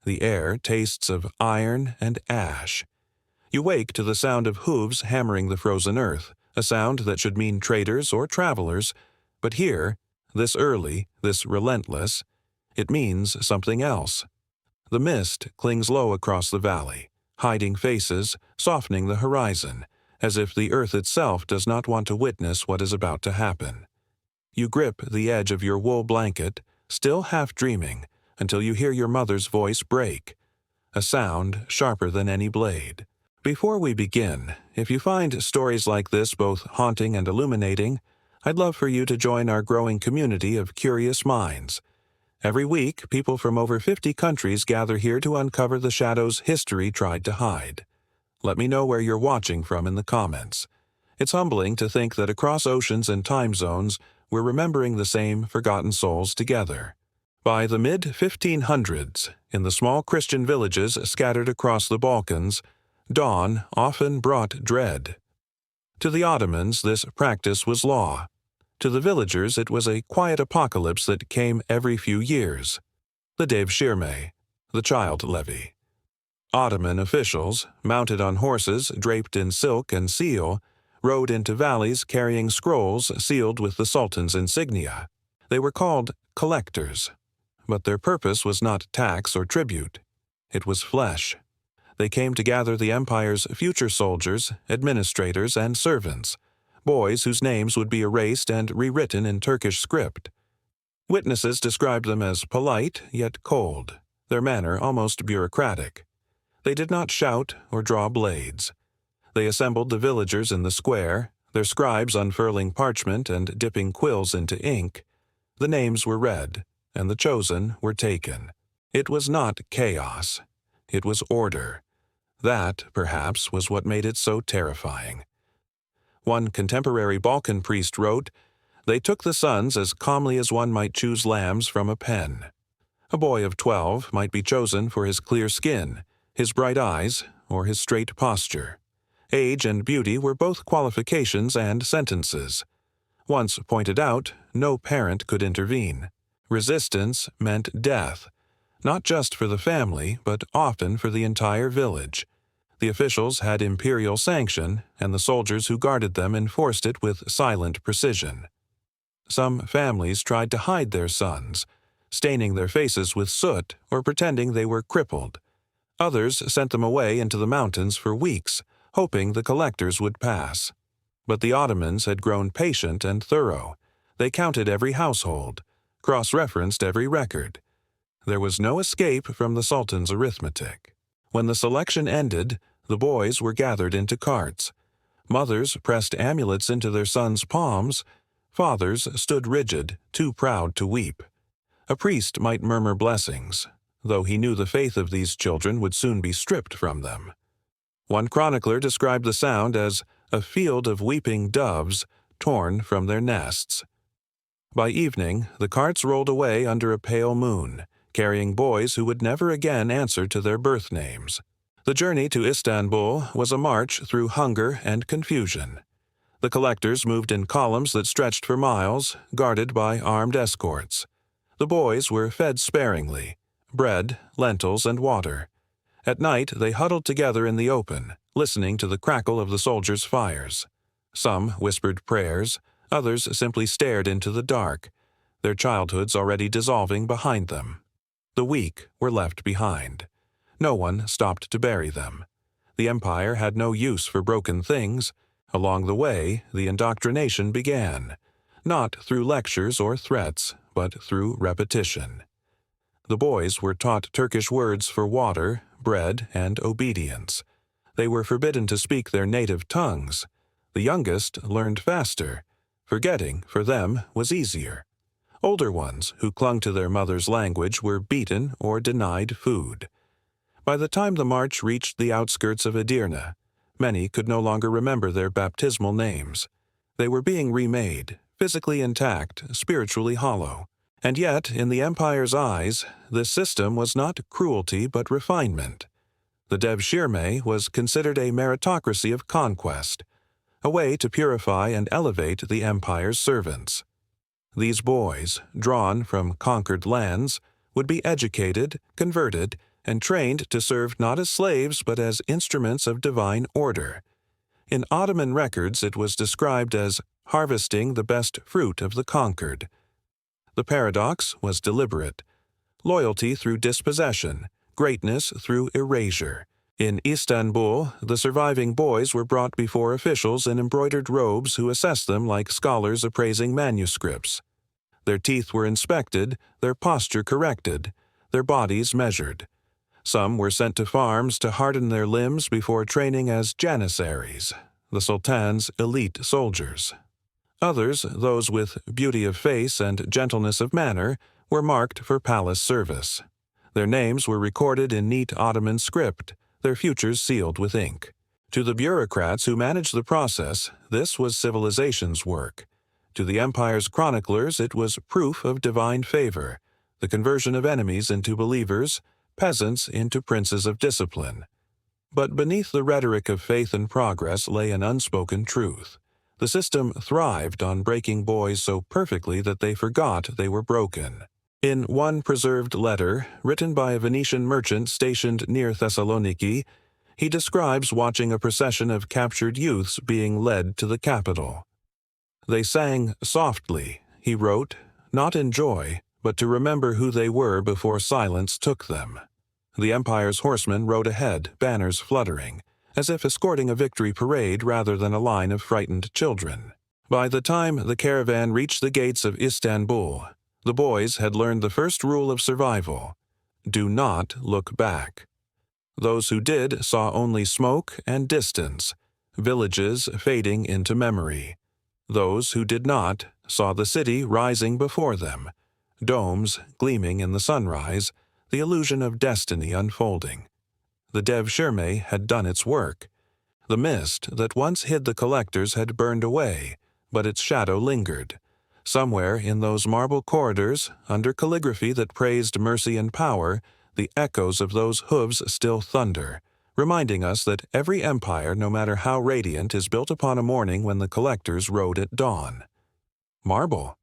The air tastes of iron and ash. You wake to the sound of hooves hammering the frozen earth, a sound that should mean traders or travelers, but here, this early, this relentless, it means something else. The mist clings low across the valley, hiding faces, softening the horizon, as if the earth itself does not want to witness what is about to happen. You grip the edge of your wool blanket, still half dreaming, until you hear your mother's voice break, a sound sharper than any blade. Before we begin, if you find stories like this both haunting and illuminating, I'd love for you to join our growing community of curious minds. Every week, people from over 50 countries gather here to uncover the shadows history tried to hide. Let me know where you're watching from in the comments. It's humbling to think that across oceans and time zones, we're remembering the same forgotten souls together. By the mid-1500s, in the small Christian villages scattered across the Balkans, dawn often brought dread. To the Ottomans, this practice was law. To the villagers, it was a quiet apocalypse that came every few years. The Devshirme, the child levy. Ottoman officials, mounted on horses draped in silk and seal, rode into valleys carrying scrolls sealed with the Sultan's insignia. They were called collectors, but their purpose was not tax or tribute. It was flesh. They came to gather the empire's future soldiers, administrators, and servants, boys whose names would be erased and rewritten in Turkish script. Witnesses described them as polite yet cold, their manner almost bureaucratic. They did not shout or draw blades. They assembled the villagers in the square, their scribes unfurling parchment and dipping quills into ink. The names were read, and the chosen were taken. It was not chaos. It was order. That, perhaps, was what made it so terrifying. One contemporary Balkan priest wrote, "They took the sons as calmly as one might choose lambs from a pen." A boy of 12 might be chosen for his clear skin, his bright eyes, or his straight posture. Age and beauty were both qualifications and sentences. Once pointed out, no parent could intervene. Resistance meant death, not just for the family, but often for the entire village. The officials had imperial sanction, and the soldiers who guarded them enforced it with silent precision. Some families tried to hide their sons, staining their faces with soot or pretending they were crippled. Others sent them away into the mountains for weeks, hoping the collectors would pass. But the Ottomans had grown patient and thorough. They counted every household, cross-referenced every record. There was no escape from the Sultan's arithmetic. When the selection ended, the boys were gathered into carts. Mothers pressed amulets into their sons' palms. Fathers stood rigid, too proud to weep. A priest might murmur blessings, though he knew the faith of these children would soon be stripped from them. One chronicler described the sound as a field of weeping doves torn from their nests. By evening, the carts rolled away under a pale moon, carrying boys who would never again answer to their birth names. The journey to Istanbul was a march through hunger and confusion. The collectors moved in columns that stretched for miles, guarded by armed escorts. The boys were fed sparingly, bread, lentils, and water. At night, they huddled together in the open, listening to the crackle of the soldiers' fires. Some whispered prayers, others simply stared into the dark, their childhoods already dissolving behind them. The weak were left behind. No one stopped to bury them. The empire had no use for broken things. Along the way, the indoctrination began, not through lectures or threats, but through repetition. The boys were taught Turkish words for water, bread, and obedience. They were forbidden to speak their native tongues. The youngest learned faster. Forgetting, for them, was easier. Older ones, who clung to their mother's language, were beaten or denied food. By the time the march reached the outskirts of Edirne, many could no longer remember their baptismal names. They were being remade, physically intact, spiritually hollow. And yet, in the empire's eyes, this system was not cruelty but refinement. The Devshirme was considered a meritocracy of conquest, a way to purify and elevate the empire's servants. These boys, drawn from conquered lands, would be educated, converted, and trained to serve not as slaves but as instruments of divine order. In Ottoman records it was described as harvesting the best fruit of the conquered. The paradox was deliberate. Loyalty through dispossession, greatness through erasure. In Istanbul, the surviving boys were brought before officials in embroidered robes who assessed them like scholars appraising manuscripts. Their teeth were inspected, their posture corrected, their bodies measured. Some were sent to farms to harden their limbs before training as janissaries, the Sultan's elite soldiers. Others, those with beauty of face and gentleness of manner, were marked for palace service. Their names were recorded in neat Ottoman script, their futures sealed with ink. To the bureaucrats who managed the process, this was civilization's work. To the empire's chroniclers, it was proof of divine favor, the conversion of enemies into believers, peasants into princes of discipline. But beneath the rhetoric of faith and progress lay an unspoken truth. The system thrived on breaking boys so perfectly that they forgot they were broken. In one preserved letter, written by a Venetian merchant stationed near Thessaloniki, he describes watching a procession of captured youths being led to the capital. They sang softly, he wrote, not in joy, but to remember who they were before silence took them. The empire's horsemen rode ahead, banners fluttering, as if escorting a victory parade rather than a line of frightened children. By the time the caravan reached the gates of Istanbul, the boys had learned the first rule of survival: do not look back. Those who did saw only smoke and distance, villages fading into memory. Those who did not saw the city rising before them, domes gleaming in the sunrise, the illusion of destiny unfolding. The Devshirme had done its work. The mist that once hid the collectors had burned away, but its shadow lingered. Somewhere in those marble corridors, under calligraphy that praised mercy and power, the echoes of those hooves still thunder, reminding us that every empire, no matter how radiant, is built upon a morning when the collectors rode at dawn. Marble.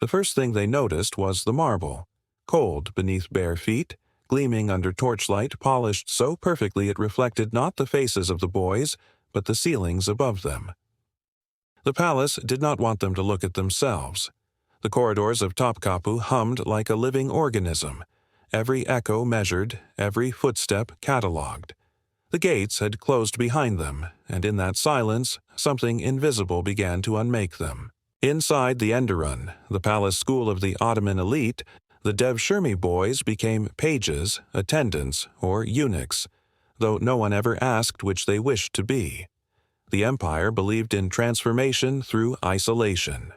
The first thing they noticed was the marble, cold beneath bare feet, gleaming under torchlight, polished so perfectly it reflected not the faces of the boys, but the ceilings above them. The palace did not want them to look at themselves. The corridors of Topkapi hummed like a living organism, every echo measured, every footstep catalogued. The gates had closed behind them, and in that silence, something invisible began to unmake them. Inside the Enderun, the palace school of the Ottoman elite, the Devshirme boys became pages, attendants, or eunuchs, though no one ever asked which they wished to be. The empire believed in transformation through isolation.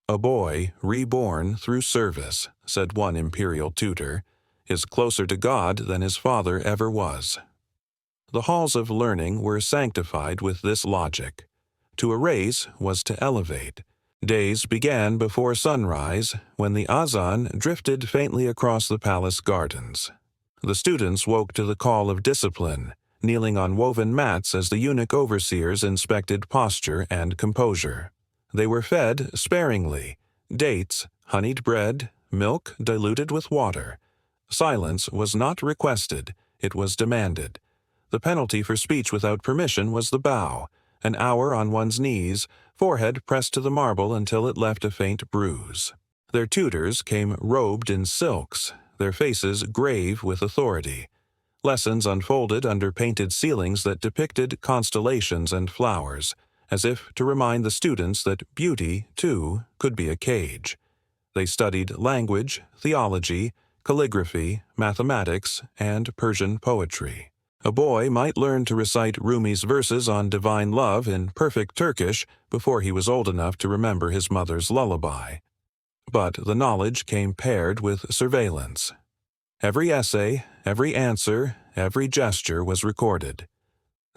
A boy reborn through service, said one imperial tutor, is closer to God than his father ever was. The halls of learning were sanctified with this logic. To erase was to elevate. Days began before sunrise, when the azan drifted faintly across the palace gardens. The students woke to the call of discipline, kneeling on woven mats as the eunuch overseers inspected posture and composure. They were fed sparingly: dates, honeyed bread, milk diluted with water. Silence was not requested, it was demanded. The penalty for speech without permission was the bow, an hour on one's knees, forehead pressed to the marble until it left a faint bruise. Their tutors came robed in silks, their faces grave with authority. Lessons unfolded under painted ceilings that depicted constellations and flowers, as if to remind the students that beauty, too, could be a cage. They studied language, theology, calligraphy, mathematics, and Persian poetry. A boy might learn to recite Rumi's verses on divine love in perfect Turkish before he was old enough to remember his mother's lullaby. But the knowledge came paired with surveillance. Every essay, every answer, every gesture was recorded.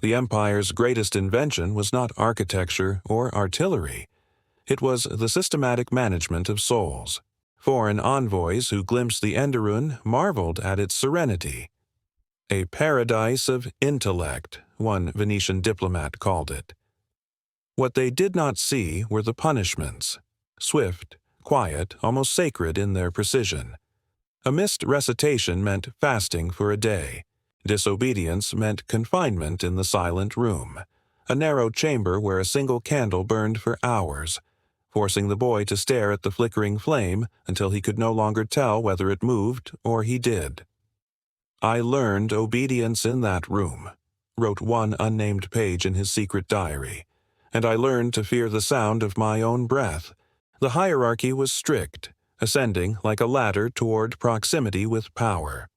The empire's greatest invention was not architecture or artillery. It was the systematic management of souls. Foreign envoys who glimpsed the Enderun marveled at its serenity. A paradise of intellect, one Venetian diplomat called it. What they did not see were the punishments, swift, quiet, almost sacred in their precision. A missed recitation meant fasting for a day. Disobedience meant confinement in the silent room, a narrow chamber where a single candle burned for hours, forcing the boy to stare at the flickering flame until he could no longer tell whether it moved or he did. "I learned obedience in that room," wrote one unnamed page in his secret diary, "and I learned to fear the sound of my own breath." The hierarchy was strict, ascending like a ladder toward proximity with power.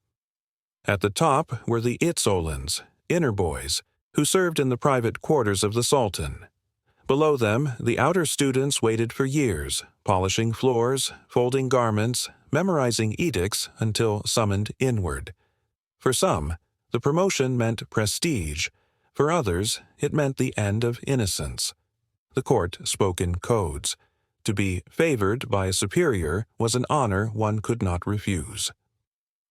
At the top were the Itzolins, inner boys, who served in the private quarters of the Sultan. Below them, the outer students waited for years, polishing floors, folding garments, memorizing edicts until summoned inward. For some, the promotion meant prestige. For others, it meant the end of innocence. The court spoke in codes. To be favored by a superior was an honor one could not refuse.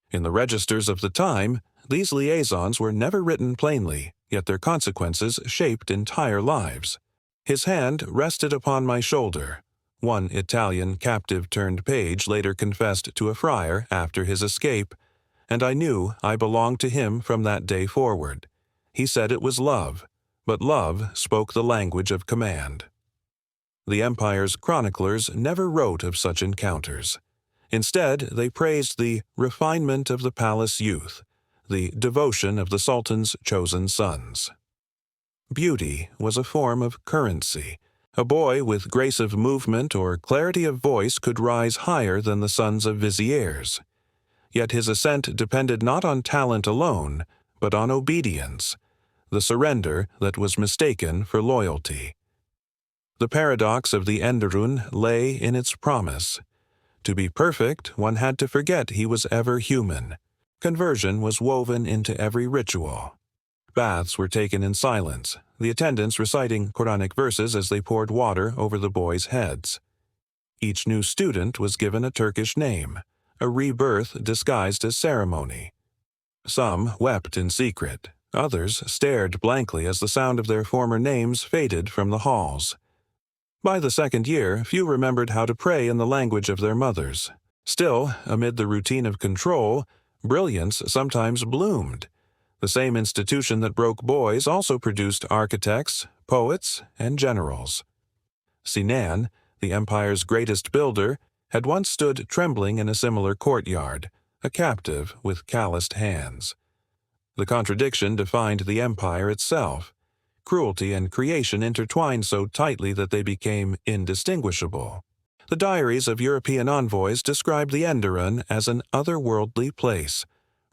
In the registers of the time, these liaisons were never written plainly, yet their consequences shaped entire lives. "His hand rested upon my shoulder," one Italian captive-turned-page later confessed to a friar after his escape, "and I knew I belonged to him from that day forward. He said it was love, but love spoke the language of command." The empire's chroniclers never wrote of such encounters. Instead, they praised the refinement of the palace youth, the devotion of the Sultan's chosen sons. Beauty was a form of currency. A boy with grace of movement or clarity of voice could rise higher than the sons of viziers. Yet his ascent depended not on talent alone, but on obedience, the surrender that was mistaken for loyalty. The paradox of the Enderun lay in its promise. To be perfect, one had to forget he was ever human. Conversion was woven into every ritual. Baths were taken in silence, the attendants reciting Quranic verses as they poured water over the boys' heads. Each new student was given a Turkish name, a rebirth disguised as ceremony. Some wept in secret, others stared blankly as the sound of their former names faded from the halls. By the second year, few remembered how to pray in the language of their mothers. Still, amid the routine of control, brilliance sometimes bloomed. The same institution that broke boys also produced architects, poets, and generals. Sinan, the empire's greatest builder, had once stood trembling in a similar courtyard, a captive with calloused hands. The contradiction defined the empire itself. Cruelty and creation intertwined so tightly that they became indistinguishable. The diaries of European envoys described the Enderun as an otherworldly place,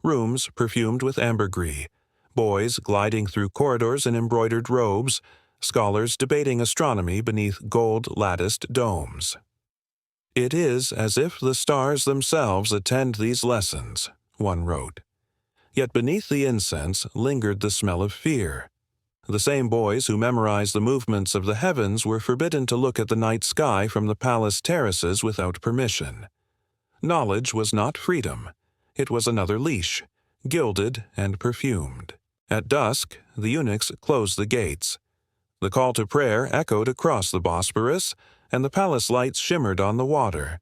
rooms perfumed with ambergris, boys gliding through corridors in embroidered robes, scholars debating astronomy beneath gold-latticed domes. "It is as if the stars themselves attend these lessons," one wrote. Yet beneath the incense lingered the smell of fear. The same boys who memorized the movements of the heavens were forbidden to look at the night sky from the palace terraces without permission. Knowledge was not freedom. It was another leash, gilded and perfumed. At dusk, the eunuchs closed the gates. The call to prayer echoed across the Bosporus, and the palace lights shimmered on the water.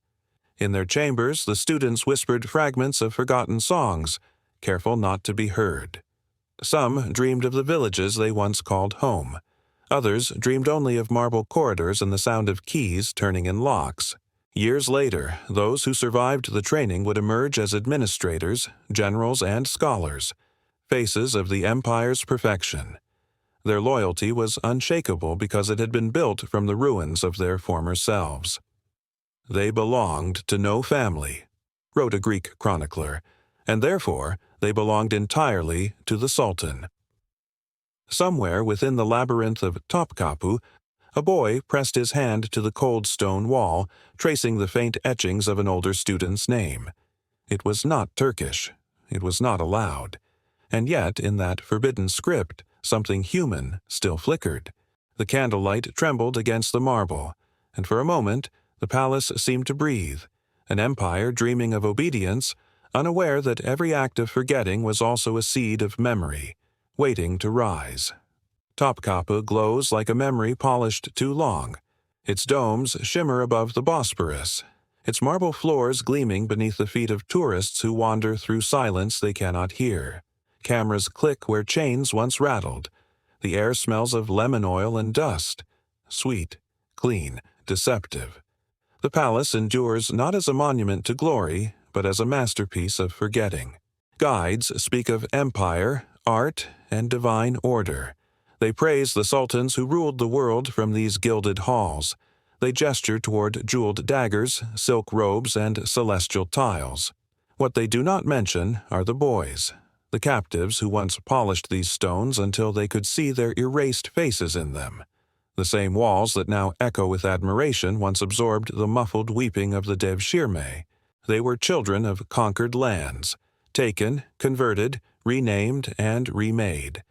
In their chambers, the students whispered fragments of forgotten songs, careful not to be heard. Some dreamed of the villages they once called home. Others dreamed only of marble corridors and the sound of keys turning in locks. Years later, those who survived the training would emerge as administrators, generals, and scholars, faces of the empire's perfection. Their loyalty was unshakable because it had been built from the ruins of their former selves. "They belonged to no family," wrote a Greek chronicler, and therefore they belonged entirely to the Sultan. Somewhere within the labyrinth of Topkapi, a boy pressed his hand to the cold stone wall, tracing the faint etchings of an older student's name. It was not Turkish. It was not allowed. And yet, in that forbidden script, something human still flickered. The candlelight trembled against the marble, and for a moment the palace seemed to breathe, an empire dreaming of obedience, unaware that every act of forgetting was also a seed of memory, waiting to rise. Topkapi glows like a memory polished too long. Its domes shimmer above the Bosporus. its marble floors gleaming beneath the feet of tourists who wander through silence they cannot hear. Cameras click where chains once rattled. The air smells of lemon oil and dust. Sweet, clean, deceptive. The palace endures not as a monument to glory, but as a masterpiece of forgetting. Guides speak of empire, art, and divine order. They praise the sultans who ruled the world from these gilded halls. They gesture toward jeweled daggers, silk robes, and celestial tiles. What they do not mention are the boys, the captives who once polished these stones until they could see their erased faces in them. The same walls that now echo with admiration once absorbed the muffled weeping of the Devshirme. They were children of conquered lands, taken, converted, renamed, and remade.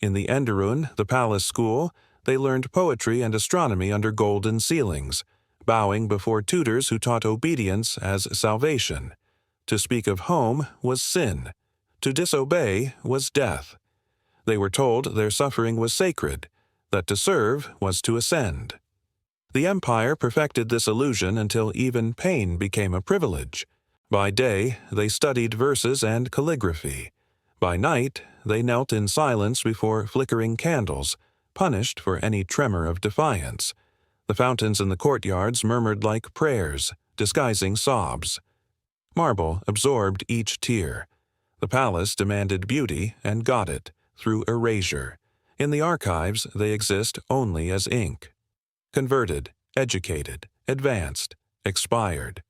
In the Enderun, the palace school, they learned poetry and astronomy under golden ceilings, bowing before tutors who taught obedience as salvation. To speak of home was sin. To disobey was death. They were told their suffering was sacred, that to serve was to ascend. The empire perfected this illusion until even pain became a privilege. By day, they studied verses and calligraphy. By night, they knelt in silence before flickering candles, punished for any tremor of defiance. The fountains in the courtyards murmured like prayers, disguising sobs. Marble absorbed each tear. The palace demanded beauty and got it, through erasure. In the archives, they exist only as ink. Converted, educated, advanced, expired.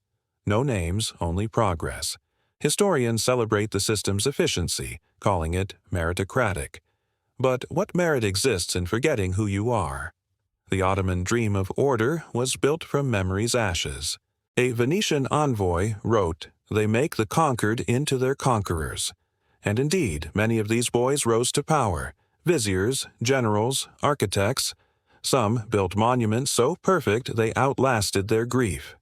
No names, only progress. Historians celebrate the system's efficiency, calling it meritocratic. But what merit exists in forgetting who you are? The Ottoman dream of order was built from memory's ashes. A Venetian envoy wrote, "They make the conquered into their conquerors." And indeed, many of these boys rose to power. Viziers, generals, architects. Some built monuments so perfect they outlasted their grief.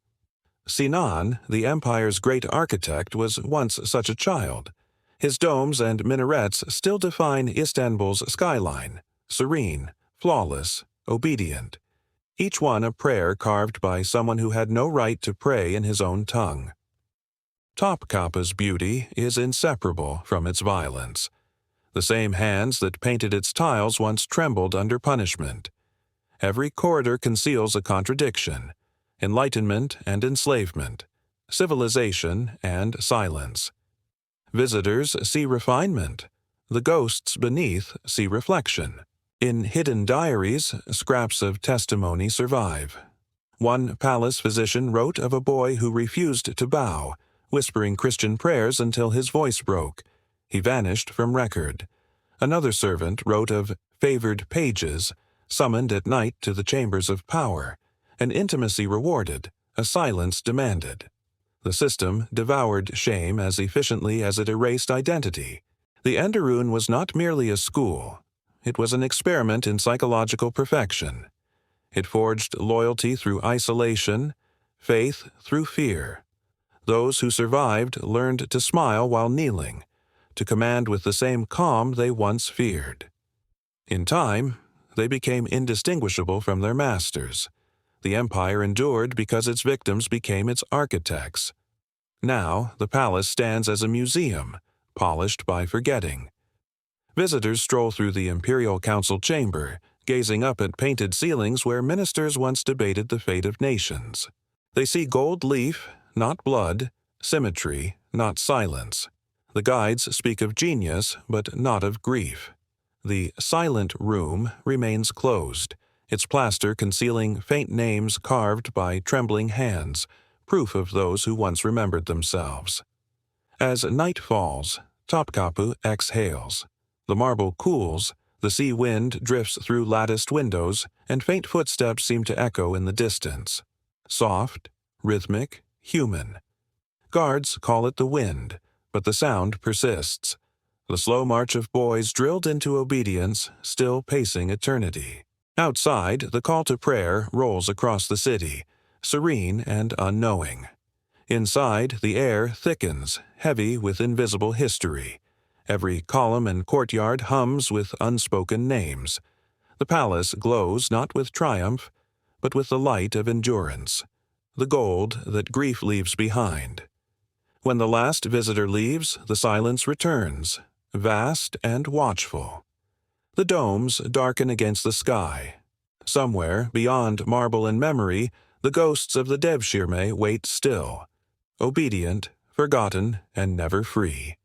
Sinan, the empire's great architect, was once such a child. His domes and minarets still define Istanbul's skyline, serene, flawless, obedient. Each one a prayer carved by someone who had no right to pray in his own tongue. Topkapi's beauty is inseparable from its violence. The same hands that painted its tiles once trembled under punishment. Every corridor conceals a contradiction: enlightenment and enslavement, civilization and silence. Visitors see refinement. The ghosts beneath see reflection. In hidden diaries, scraps of testimony survive. One palace physician wrote of a boy who refused to bow, whispering Christian prayers until his voice broke. He vanished from record. Another servant wrote of favored pages, summoned at night to the chambers of power, an intimacy rewarded, a silence demanded. The system devoured shame as efficiently as it erased identity. The Enderun was not merely a school. It was an experiment in psychological perfection. It forged loyalty through isolation, faith through fear. Those who survived learned to smile while kneeling, to command with the same calm they once feared. In time, they became indistinguishable from their masters. The empire endured because its victims became its architects. Now, the palace stands as a museum, polished by forgetting. Visitors stroll through the imperial council chamber, gazing up at painted ceilings where ministers once debated the fate of nations. They see gold leaf, not blood, symmetry, not silence. The guides speak of genius, but not of grief. The silent room remains closed, its plaster concealing faint names carved by trembling hands, proof of those who once remembered themselves. As night falls, Topkapi exhales. The marble cools, the sea wind drifts through latticed windows, and faint footsteps seem to echo in the distance. Soft, rhythmic, human. Guards call it the wind, but the sound persists. The slow march of boys drilled into obedience, still pacing eternity. Outside, the call to prayer rolls across the city, serene and unknowing. Inside, the air thickens, heavy with invisible history. Every column and courtyard hums with unspoken names. The palace glows not with triumph, but with the light of endurance. the gold that grief leaves behind. When the last visitor leaves, the silence returns, vast and watchful. The domes darken against the sky. Somewhere, beyond marble and memory, the ghosts of the Devshirme wait still, obedient, forgotten, and never free.